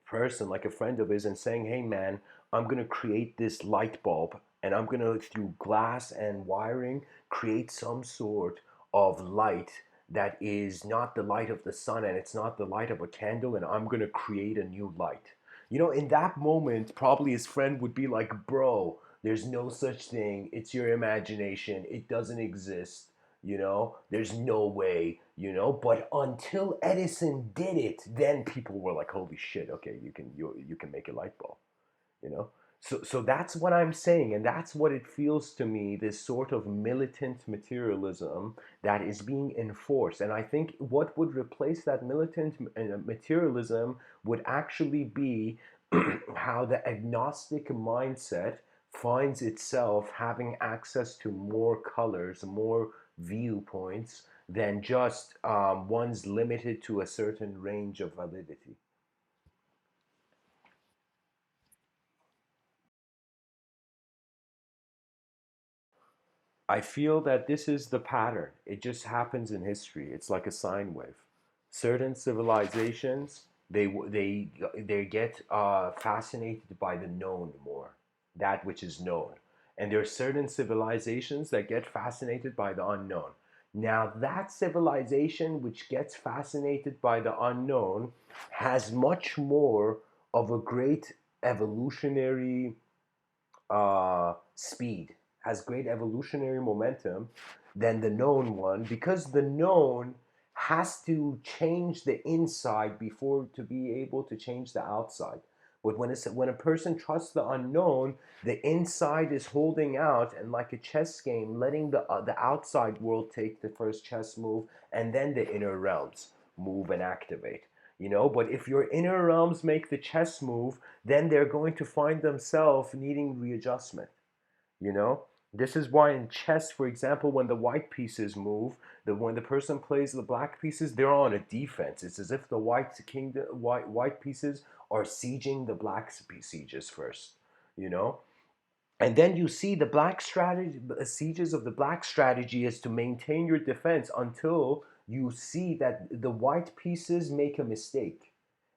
person, like a friend of his, and saying, "Hey, man, I'm gonna create this light bulb, and I'm gonna, through glass and wiring, create some sort of light that is not the light of the sun and it's not the light of a candle, and I'm gonna create a new light." In that moment, probably his friend would be like, "Bro, there's no such thing. It's your imagination. It doesn't exist. There's no way. But until Edison did it, then people were like, holy shit, okay, you can make a light bulb. you know so that's what I'm saying, and that's what it feels to me, this sort of militant materialism that is being enforced. And I think what would replace that militant materialism would actually be how the agnostic mindset finds itself having access to more colors, more viewpoints than just one's limited to a certain range of validity. I feel that this is the pattern. It just happens in history. It's like a sine wave. Certain civilizations, they get fascinated by the known more, that which is known, and there are certain civilizations that get fascinated by the unknown. Now, that civilization which gets fascinated by the unknown has much more of a great evolutionary speed, has great evolutionary momentum than the known one, because the known has to change the inside before to be able to change the outside. But when a person trusts the unknown, the inside is holding out, and like a chess game, letting the outside world take the first chess move, and then the inner realms move and activate. But if your inner realms make the chess move, then they're going to find themselves needing readjustment. You know, this is why in chess, for example, when the white pieces move, when the person plays the black pieces, they're on a defense. It's as if the white pieces are sieging the black sieges first. You know, and then you see the black strategy, the sieges of the black strategy is to maintain your defense until you see that the white pieces make a mistake.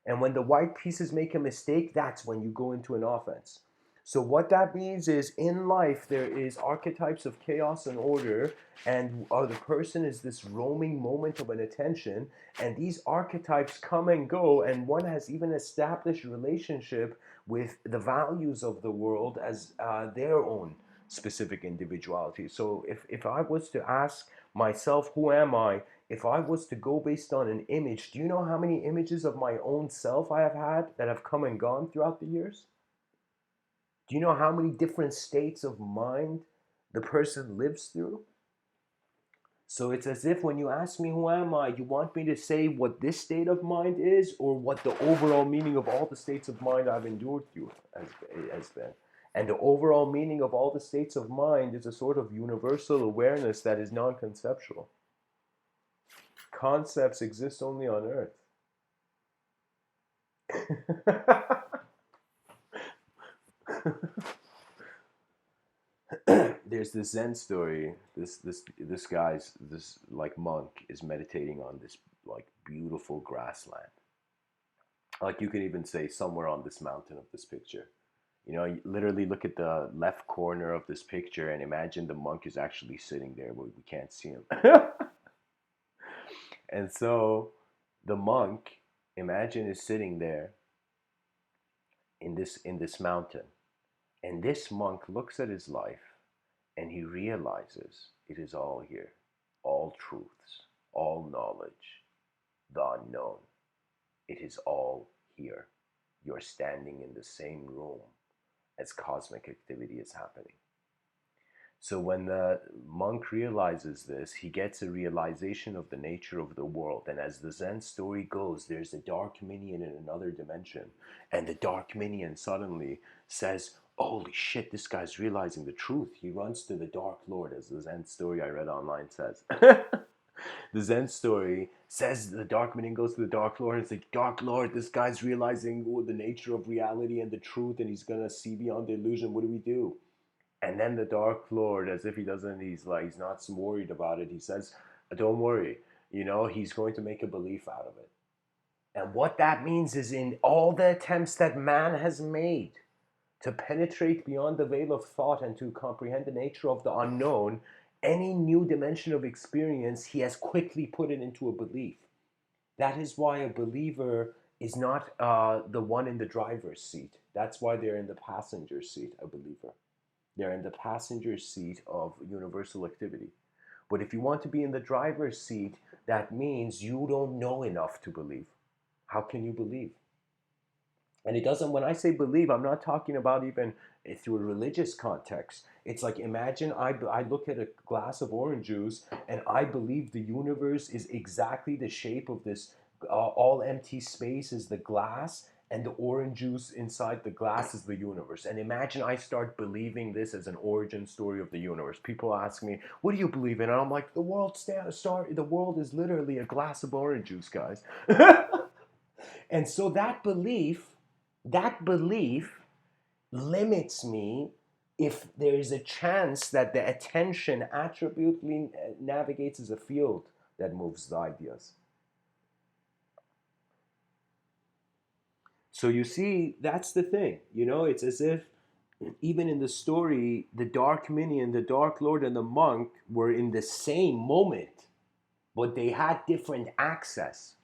And when the white pieces make a mistake, that's when you go into an offense. So what that means is, in life there is archetypes of chaos and order, and the person is this roaming moment of an attention, and these archetypes come and go, and one has even established relationship with the values of the world as their own specific individuality. So if I was to ask myself, who am I? If I was to go based on an image, do you know how many images of my own self I have had that have come and gone throughout the years? Do you know how many different states of mind the person lives through? So it's as if when you ask me who am I, you want me to say what this state of mind is, or what the overall meaning of all the states of mind I've endured through has been. And the overall meaning of all the states of mind is a sort of universal awareness that is non conceptual. Concepts exist only on earth. There's this Zen story. This guy's this like monk is meditating on this like beautiful grassland. Like you can even say somewhere on this mountain of this picture. You know, you literally look at the left corner of this picture and imagine the monk is actually sitting there, but we can't see him. And so the monk, imagine, is sitting there in this mountain. And this monk looks at his life and he realizes it is all here. All truths, all knowledge, the unknown. It is all here. You're standing in the same room as cosmic activity is happening. So when the monk realizes this, he gets a realization of the nature of the world. And as the Zen story goes, there's a dark minion in another dimension. And the dark minion suddenly says, holy shit, this guy's realizing the truth. He runs to the Dark Lord, as the Zen story I read online says. The Zen story says the Dark Minion goes to the Dark Lord and it's like, Dark Lord, this guy's realizing the nature of reality and the truth, and he's gonna see beyond the illusion. What do we do? And then the Dark Lord, as if he doesn't, he's not worried about it. He says, don't worry, you know, he's going to make a belief out of it. And what that means is, in all the attempts that man has made to penetrate beyond the veil of thought and to comprehend the nature of the unknown, any new dimension of experience, he has quickly put it into a belief. That is why a believer is not the one in the driver's seat. That's why they're in the passenger seat, a believer. They're in the passenger seat of universal activity. But if you want to be in the driver's seat, that means you don't know enough to believe. How can you believe? And it doesn't, when I say believe, I'm not talking about even through a religious context. It's like, imagine I look at a glass of orange juice and I believe the universe is exactly the shape of this all empty space is the glass, and the orange juice inside the glass is the universe. And imagine I start believing this as an origin story of the universe. People ask me, what do you believe in? And I'm like, the world is literally a glass of orange juice, guys. And so that belief limits me if there is a chance that the attention attributely navigates as a field that moves the ideas. So you see, that's the thing. You know, it's as if even in the story, the Dark Minion, the Dark Lord, and the monk were in the same moment, but they had different access.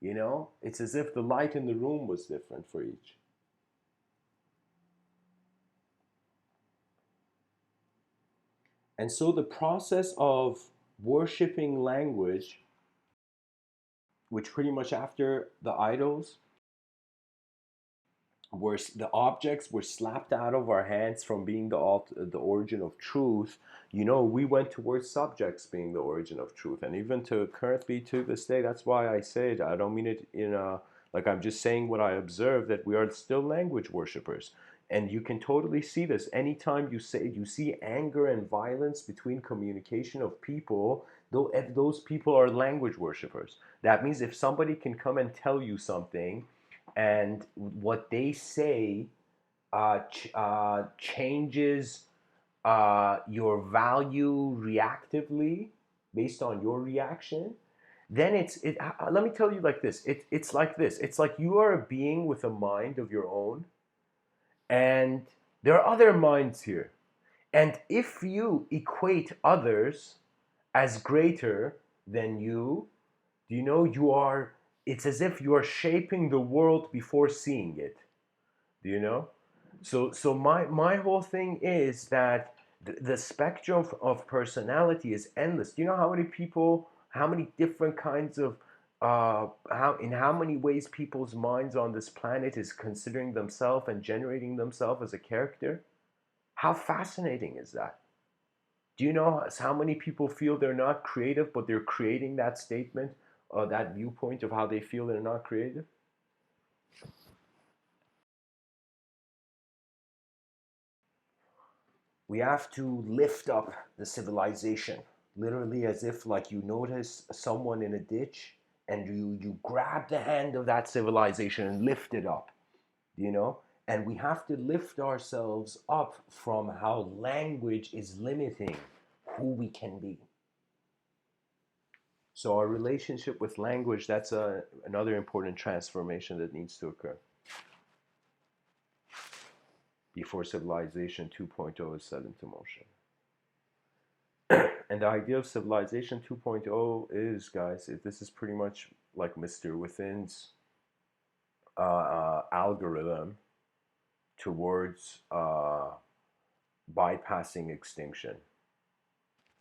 You know, it's as if the light in the room was different for each. And so the process of worshiping language, which pretty much after the idols, where the objects were slapped out of our hands from being the origin of truth, you know, we went towards subjects being the origin of truth. And even to currently to this day, that's why I say it. I don't mean it in a, like, I'm just saying what I observe, that we are still language worshippers. And you can totally see this anytime you see anger and violence between communication of people, though, if those people are language worshippers. That means if somebody can come and tell you something, and what they say changes your value reactively based on your reaction, then let me tell you like this. It's like this. It's like you are a being with a mind of your own, and there are other minds here. And if you equate others as greater than you, do you know you are, it's as if you are shaping the world before seeing it. Do you know? So my whole thing is that the spectrum of personality is endless. Do you know how many people, how many different kinds of how many ways people's minds on this planet is considering themselves and generating themselves as a character? How fascinating is that? Do you know how many people feel they're not creative, but they're creating that statement, that viewpoint of how they feel they're not creative? We have to lift up the civilization, literally, as if like you notice someone in a ditch and you grab the hand of that civilization and lift it up, you know. And we have to lift ourselves up from how language is limiting who we can be. So our relationship with language, that's another important transformation that needs to occur. before Civilization 2.0 is set into motion. And the idea of Civilization 2.0 is, guys, this is pretty much like Mr. Within's algorithm towards bypassing extinction,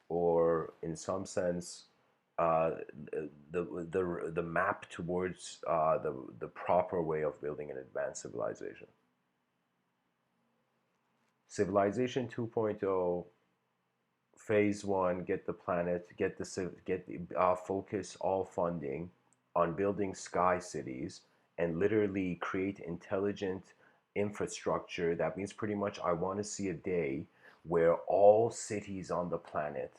or in some sense, uh, the map towards the proper way of building an advanced civilization. Civilization 2.0 phase one, get the planet, get the focus all funding on building sky cities and literally create intelligent infrastructure. That means pretty much I want to see a day where all cities on the planet,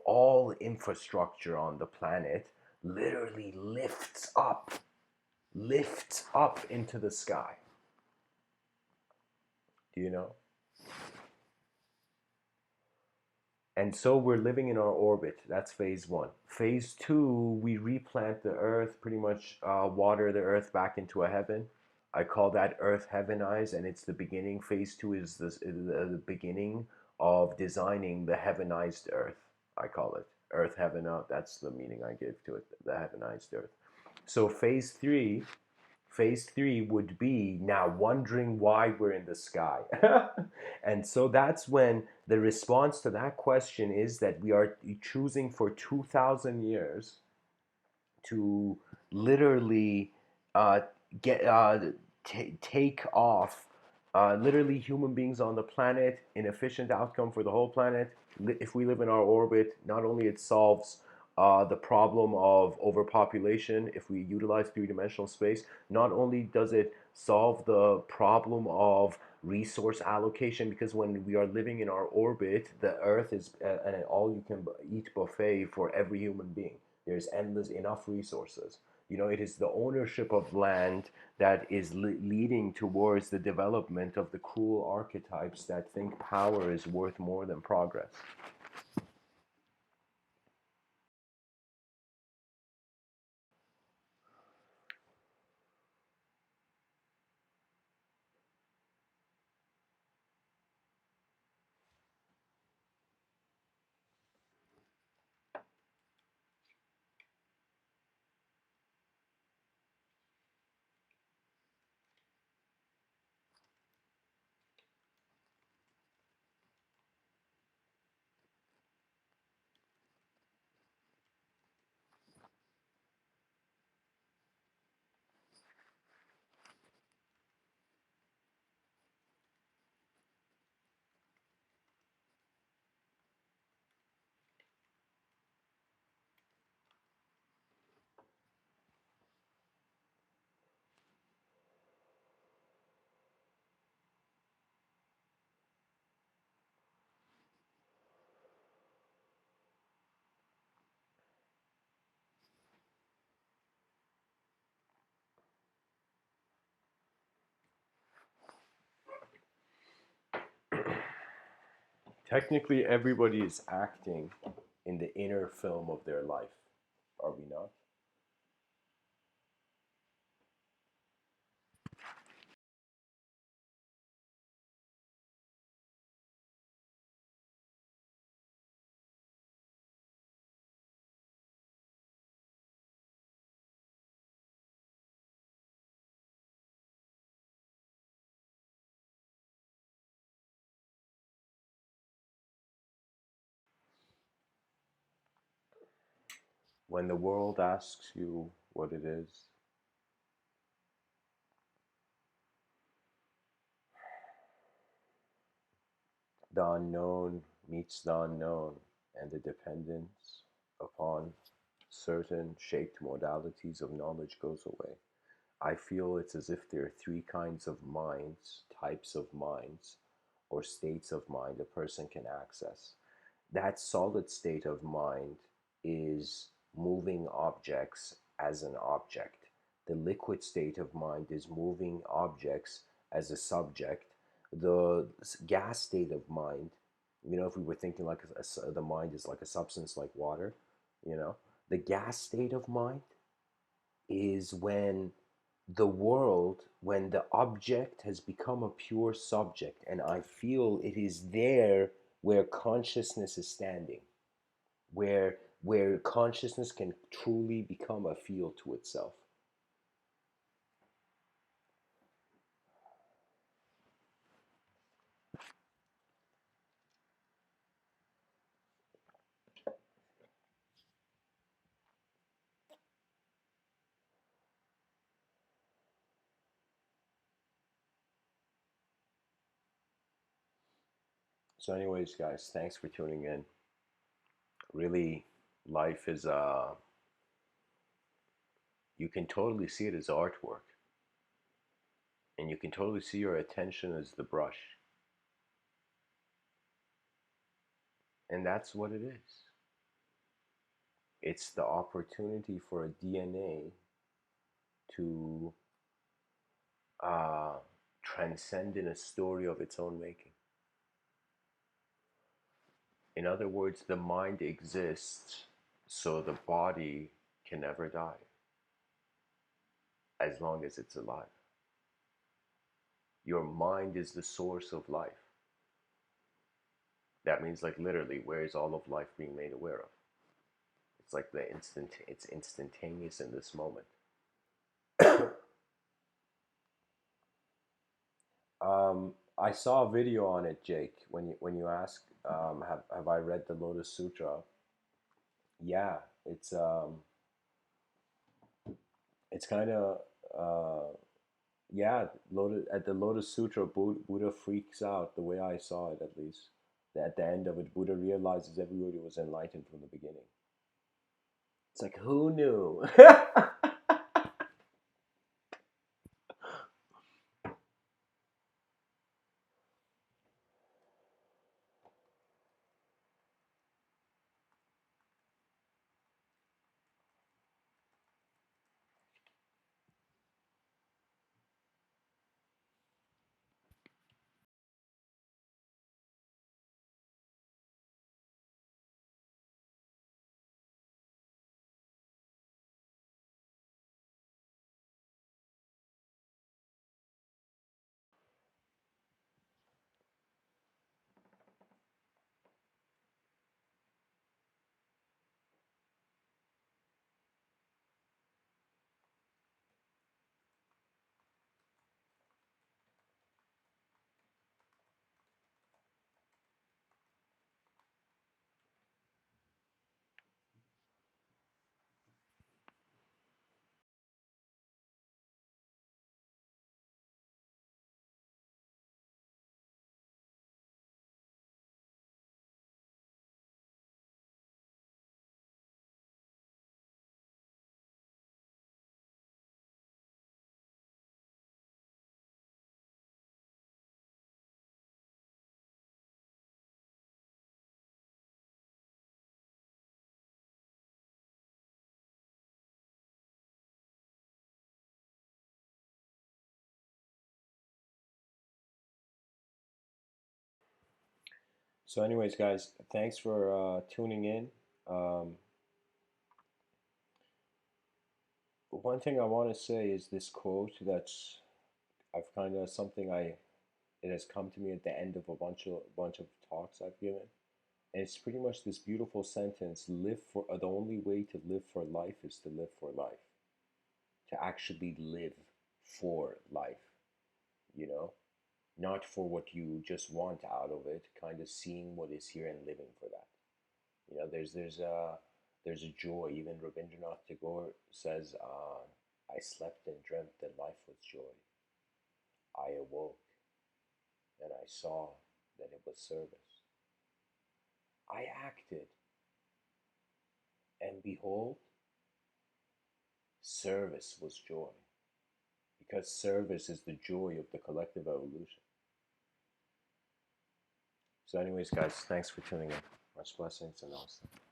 all infrastructure on the planet literally lifts up into the sky. Do you know? And so we're living in our orbit. That's phase one. Phase two, we replant the earth, pretty much water the earth back into a heaven. I call that earth heavenized, and it's the beginning. Phase two is the beginning of designing the heavenized earth. I call it earth heaven out. That's the meaning I give to it, the heavenized earth. So phase three would be now wondering why we're in the sky. And so that's when the response to that question is that we are choosing for 2,000 years to literally uh, get take off literally human beings on the planet, an efficient outcome for the whole planet. If we live in our orbit, not only it solves the problem of overpopulation, if we utilize three-dimensional space, not only does it solve the problem of resource allocation, because when we are living in our orbit, the earth is an all-you-can-eat buffet for every human being. There's endless enough resources. It is the ownership of land that is leading towards the development of the cruel archetypes that think power is worth more than progress. Technically, everybody is acting in the inner film of their life, are we not? When the world asks you what it is, the unknown meets the unknown, and the dependence upon certain shaped modalities of knowledge goes away. I feel it's as if there are three kinds of minds, types of minds, or states of mind a person can access. That solid state of mind is moving objects as an object. The liquid state of mind is moving objects as a subject. The gas state of mind, if we were thinking like the mind is like a substance like water, you know, the gas state of mind is when the world, when the object has become a pure subject, and I feel it is there where consciousness is standing, where consciousness can truly become a field to itself. So anyways, guys, thanks for tuning in. Really, life is you can totally see it as artwork, and you can totally see your attention as the brush, and that's what it is. It's the opportunity for a DNA to uh, transcend in a story of its own making. In other words, the mind exists so the body can never die as long as it's alive. Your mind is the source of life. That means, like, literally, where is all of life being made aware of? It's like it's instantaneous in this moment. I saw a video on it, Jake. When you ask, have I read the Lotus Sutra? Yeah, it's kind of yeah. Lotus at the Lotus Sutra, Buddha freaks out the way I saw it, at least. At the end of it, Buddha realizes everybody was enlightened from the beginning. It's like, who knew? So, anyways, guys, thanks for tuning in. Um, one thing I want to say is this quote that's I've kind of something I it has come to me at the end of a bunch of talks I've given, and it's pretty much this beautiful sentence: "Live for the only way to live for life is to live for life, to actually live for life." You know, not for what you just want out of it. Kind of seeing what is here and living for that. You know, there's a joy. Even Rabindranath Tagore says, "I slept and dreamt that life was joy. I awoke and I saw that it was service. I acted, and behold, service was joy." Because service is the joy of the collective evolution. So, anyways, guys, thanks for tuning in. Much blessings and namaste.